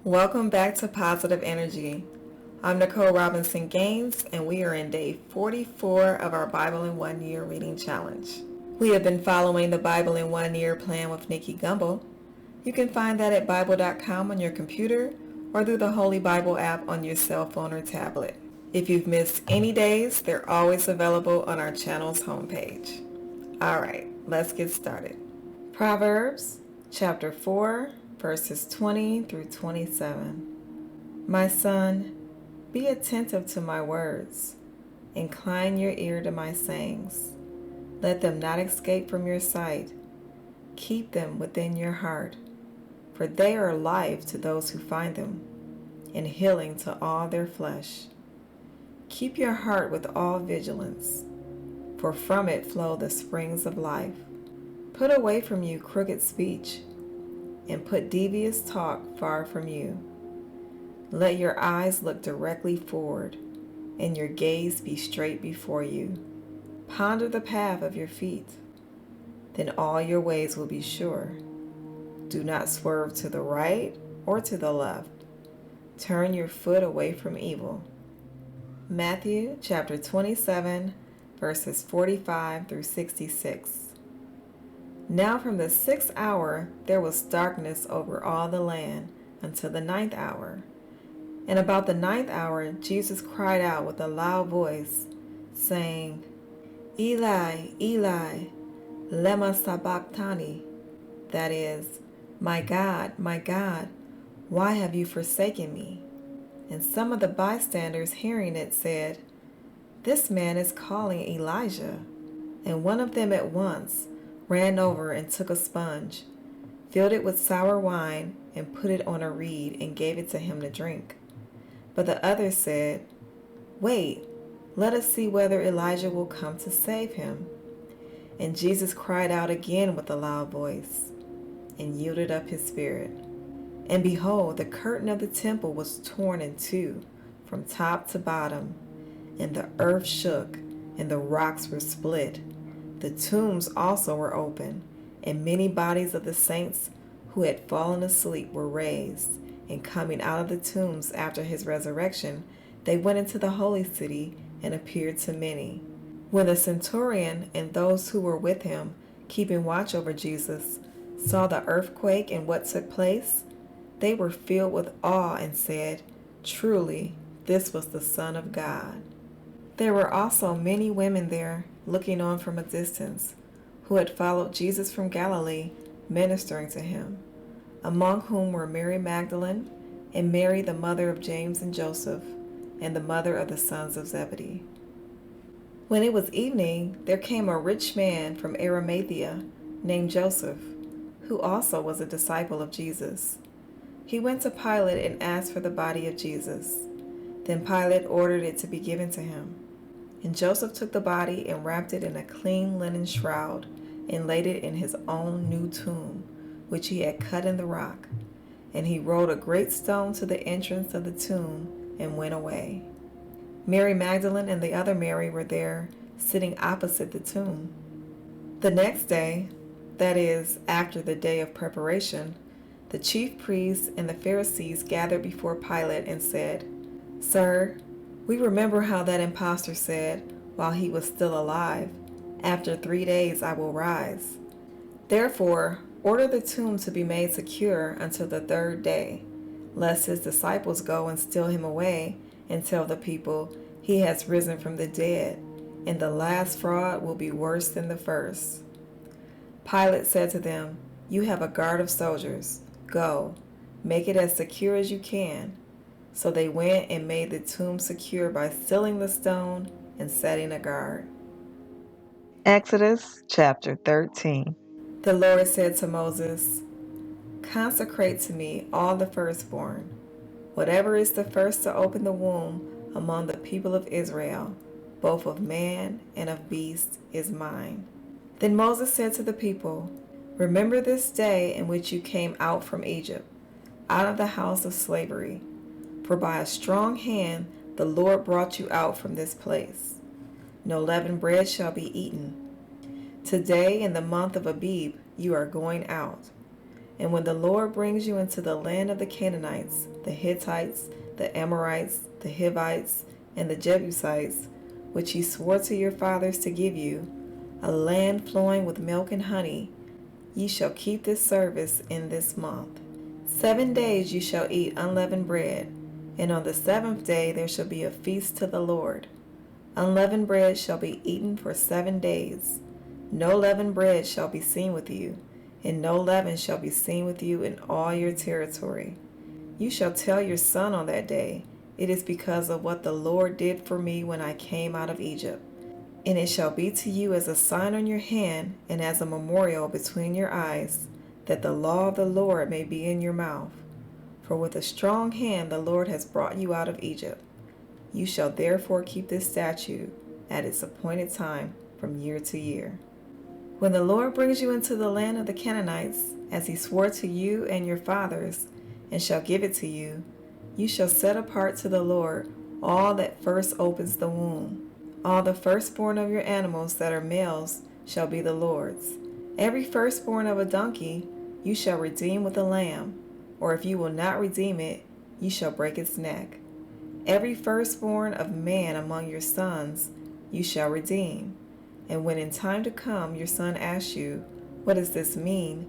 Welcome back to Positive Energy. I'm Nicole Robinson Gaines, and we are in day 44 of our Bible in 1 Year reading challenge. We have been following the Bible in 1 Year plan with Nicky Gumbel. You can find that at Bible.com on your computer or through the Holy Bible app on your cell phone or tablet. If you've missed any days, they're always available on our channel's homepage. All right, let's get started. Proverbs chapter 4, verses 20 through 27. My son, be attentive to my words. Incline your ear to my sayings. Let them not escape from your sight. Keep them within your heart, for they are life to those who find them, and healing to all their flesh. Keep your heart with all vigilance, for from it flow the springs of life. Put away from you crooked speech, and put devious talk far from you. Let your eyes look directly forward, and your gaze be straight before you. Ponder the path of your feet, then all your ways will be sure. Do not swerve to the right or to the left. Turn your foot away from evil. Matthew chapter 27, verses 45 through 66. Now from the 6th hour there was darkness over all the land until the 9th hour. And about the 9th hour Jesus cried out with a loud voice, saying, Eli, Eli, lema sabachthani, that is, my God, why have you forsaken me? And some of the bystanders hearing it said, This man is calling Elijah. And one of them at once ran over and took a sponge, filled it with sour wine, and put it on a reed and gave it to him to drink. But the others said, Wait, let us see whether Elijah will come to save him. And Jesus cried out again with a loud voice, and yielded up his spirit. And behold, the curtain of the temple was torn in two, from top to bottom, and the earth shook, and the rocks were split. The tombs also were open, and many bodies of the saints who had fallen asleep were raised. And coming out of the tombs after his resurrection, they went into the holy city and appeared to many. When the centurion and those who were with him, keeping watch over Jesus, saw the earthquake and what took place, they were filled with awe and said, Truly, this was the Son of God. There were also many women there, looking on from a distance, who had followed Jesus from Galilee, ministering to him, among whom were Mary Magdalene, and Mary the mother of James and Joseph, and the mother of the sons of Zebedee. When it was evening, there came a rich man from Arimathea, named Joseph, who also was a disciple of Jesus. He went to Pilate and asked for the body of Jesus. Then Pilate ordered it to be given to him. And Joseph took the body and wrapped it in a clean linen shroud and laid it in his own new tomb, which he had cut in the rock. And he rolled a great stone to the entrance of the tomb and went away. Mary Magdalene and the other Mary were there, sitting opposite the tomb. The next day, that is, after the day of preparation, the chief priests and the Pharisees gathered before Pilate and said, Sir, we remember how that impostor said, while he was still alive, After 3 days I will rise. Therefore, order the tomb to be made secure until the 3rd day, lest his disciples go and steal him away and tell the people, He has risen from the dead, and the last fraud will be worse than the first. Pilate said to them, You have a guard of soldiers. Go, make it as secure as you can. So they went and made the tomb secure by sealing the stone and setting a guard. Exodus chapter 13. The Lord said to Moses, Consecrate to me all the firstborn. Whatever is the first to open the womb among the people of Israel, both of man and of beast, is mine. Then Moses said to the people, Remember this day in which you came out from Egypt, out of the house of slavery. For by a strong hand the Lord brought you out from this place. No leavened bread shall be eaten. Today in the month of Abib you are going out. And when the Lord brings you into the land of the Canaanites, the Hittites, the Amorites, the Hivites, and the Jebusites, which he swore to your fathers to give you, a land flowing with milk and honey, ye shall keep this service in this month. 7 days you shall eat unleavened bread, and on the 7th day there shall be a feast to the Lord. Unleavened bread shall be eaten for 7 days. No leavened bread shall be seen with you, and no leaven shall be seen with you in all your territory. You shall tell your son on that day, it is because of what the Lord did for me when I came out of Egypt. And it shall be to you as a sign on your hand and as a memorial between your eyes, that the law of the Lord may be in your mouth. For with a strong hand the Lord has brought you out of Egypt. You shall therefore keep this statute at its appointed time from year to year. When the Lord brings you into the land of the Canaanites, as he swore to you and your fathers, and shall give it to you, you shall set apart to the Lord all that first opens the womb. All the firstborn of your animals that are males shall be the Lord's. Every firstborn of a donkey you shall redeem with a lamb, or if you will not redeem it, you shall break its neck. Every firstborn of man among your sons you shall redeem. And when in time to come your son asks you, what does this mean?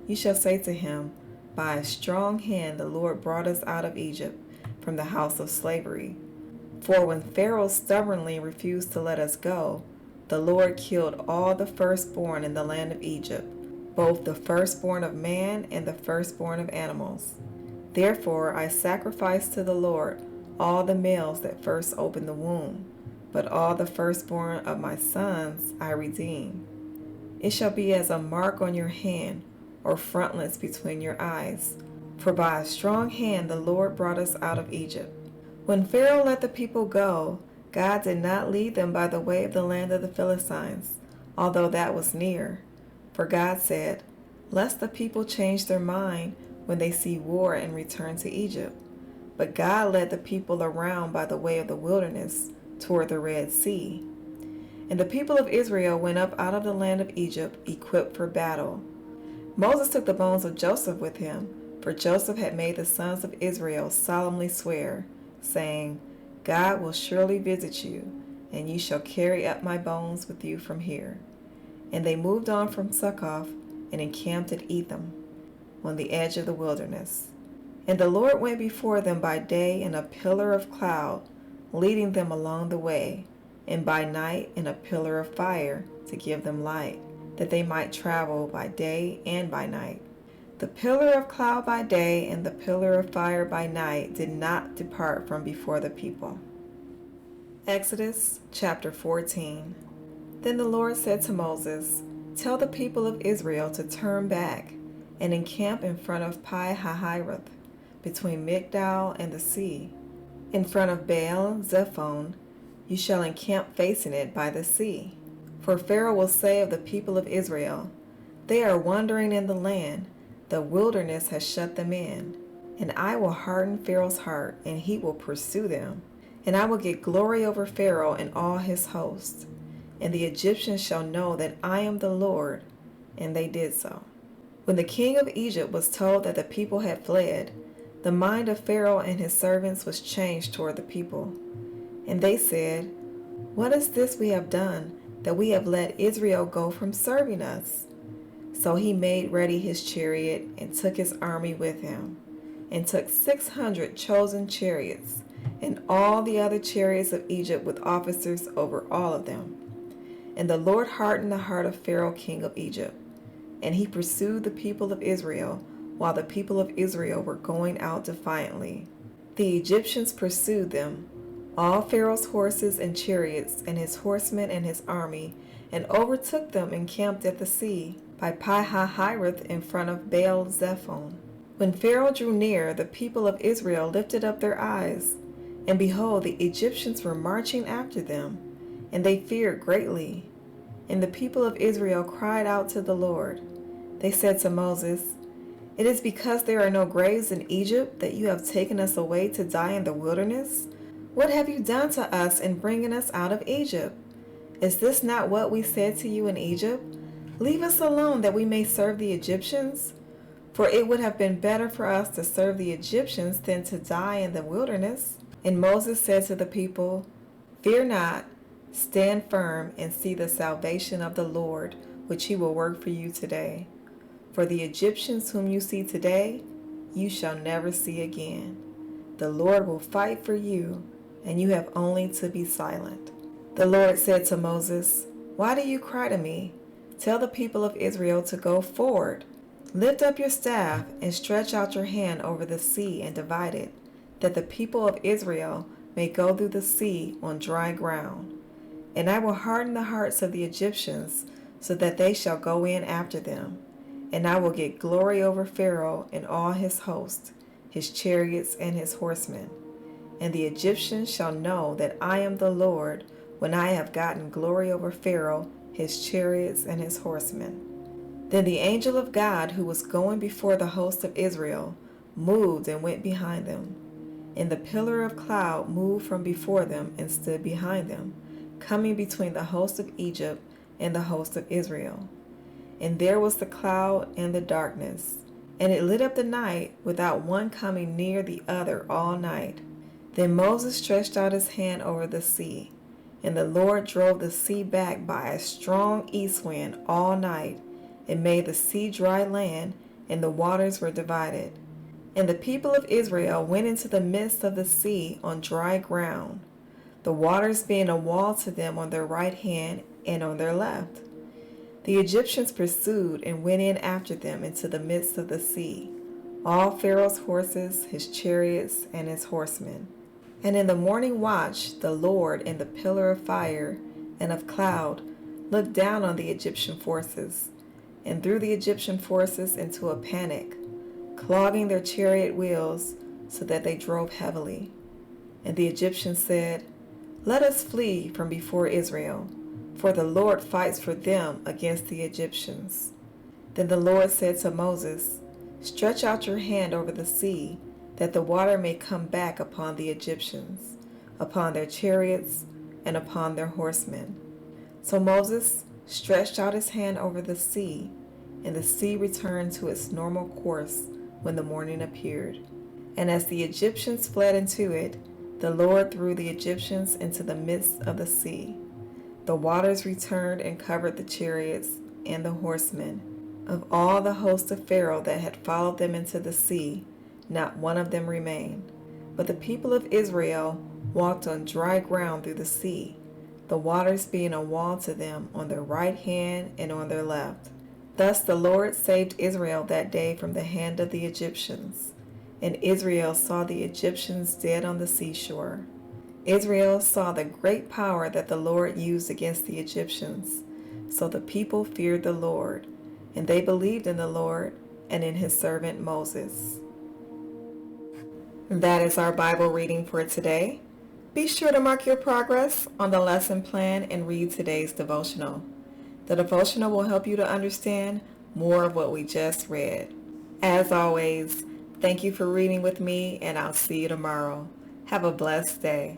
You shall say to him, by a strong hand the Lord brought us out of Egypt from the house of slavery. For when Pharaoh stubbornly refused to let us go, the Lord killed all the firstborn in the land of Egypt, both the firstborn of man and the firstborn of animals. Therefore I sacrifice to the Lord all the males that first open the womb, but all the firstborn of my sons I redeem. It shall be as a mark on your hand, or frontlets between your eyes. For by a strong hand the Lord brought us out of Egypt. When Pharaoh let the people go, God did not lead them by the way of the land of the Philistines, although that was near. For God said, lest the people change their mind when they see war and return to Egypt. But God led the people around by the way of the wilderness toward the Red Sea. And the people of Israel went up out of the land of Egypt equipped for battle. Moses took the bones of Joseph with him, for Joseph had made the sons of Israel solemnly swear, saying, God will surely visit you, and you shall carry up my bones with you from here. And they moved on from Succoth and encamped at Etham, on the edge of the wilderness. And the Lord went before them by day in a pillar of cloud, leading them along the way, and by night in a pillar of fire to give them light, that they might travel by day and by night. The pillar of cloud by day and the pillar of fire by night did not depart from before the people. Exodus chapter 14. Then the Lord said to Moses, tell the people of Israel to turn back and encamp in front of Pi-hahiroth, between Migdal and the sea. In front of Baal-zephon, you shall encamp facing it by the sea. For Pharaoh will say of the people of Israel, they are wandering in the land, the wilderness has shut them in. And I will harden Pharaoh's heart, and he will pursue them. And I will get glory over Pharaoh and all his host. And the Egyptians shall know that I am the Lord. And they did so. When the king of Egypt was told that the people had fled, the mind of Pharaoh and his servants was changed toward the people. And they said, what is this we have done, that we have let Israel go from serving us? So he made ready his chariot and took his army with him, and took 600 chosen chariots, and all the other chariots of Egypt with officers over all of them. And the Lord hardened the heart of Pharaoh king of Egypt, and he pursued the people of Israel, while the people of Israel were going out defiantly. The Egyptians pursued them, all Pharaoh's horses and chariots, and his horsemen and his army, and overtook them and camped at the sea, by Pi-hahiroth in front of Baal-zephon. When Pharaoh drew near, the people of Israel lifted up their eyes, and behold, the Egyptians were marching after them, and they feared greatly. And the people of Israel cried out to the Lord. They said to Moses, it is because there are no graves in Egypt that you have taken us away to die in the wilderness? What have you done to us in bringing us out of Egypt? Is this not what we said to you in Egypt? Leave us alone that we may serve the Egyptians? For it would have been better for us to serve the Egyptians than to die in the wilderness. And Moses said to the people, Fear not, stand firm and see the salvation of the Lord, which he will work for you today. For the Egyptians whom you see today, you shall never see again. The Lord will fight for you, and you have only to be silent. The Lord said to Moses, Why do you cry to me? Tell the people of Israel to go forward. Lift up your staff and stretch out your hand over the sea and divide it, that the people of Israel may go through the sea on dry ground. And I will harden the hearts of the Egyptians, so that they shall go in after them. And I will get glory over Pharaoh and all his host, his chariots and his horsemen. And the Egyptians shall know that I am the Lord, when I have gotten glory over Pharaoh, his chariots and his horsemen. Then the angel of God, who was going before the host of Israel, moved and went behind them. And the pillar of cloud moved from before them and stood behind them, coming between the host of Egypt and the host of Israel. And there was the cloud and the darkness, and it lit up the night, without one coming near the other all night. Then Moses stretched out his hand over the sea, and the Lord drove the sea back by a strong east wind all night, and made the sea dry land, and the waters were divided. And the people of Israel went into the midst of the sea on dry ground, the waters being a wall to them on their right hand and on their left. The Egyptians pursued and went in after them into the midst of the sea, all Pharaoh's horses, his chariots, and his horsemen. And in the morning watch, the Lord in the pillar of fire and of cloud looked down on the Egyptian forces, and threw the Egyptian forces into a panic, clogging their chariot wheels so that they drove heavily. And the Egyptians said, Let us flee from before Israel, for the Lord fights for them against the Egyptians. Then the Lord said to Moses, Stretch out your hand over the sea, that the water may come back upon the Egyptians, upon their chariots, and upon their horsemen. So Moses stretched out his hand over the sea, and the sea returned to its normal course when the morning appeared. And as the Egyptians fled into it, the Lord threw the Egyptians into the midst of the sea. The waters returned and covered the chariots and the horsemen. Of all the host of Pharaoh that had followed them into the sea, not one of them remained. But the people of Israel walked on dry ground through the sea, the waters being a wall to them on their right hand and on their left. Thus the Lord saved Israel that day from the hand of the Egyptians. And Israel saw the Egyptians dead on the seashore. Israel saw the great power that the Lord used against the Egyptians. So the people feared the Lord, and they believed in the Lord and in his servant Moses. That is our Bible reading for today. Be sure to mark your progress on the lesson plan and read today's devotional. The devotional will help you to understand more of what we just read. As always, thank you for reading with me, and I'll see you tomorrow. Have a blessed day.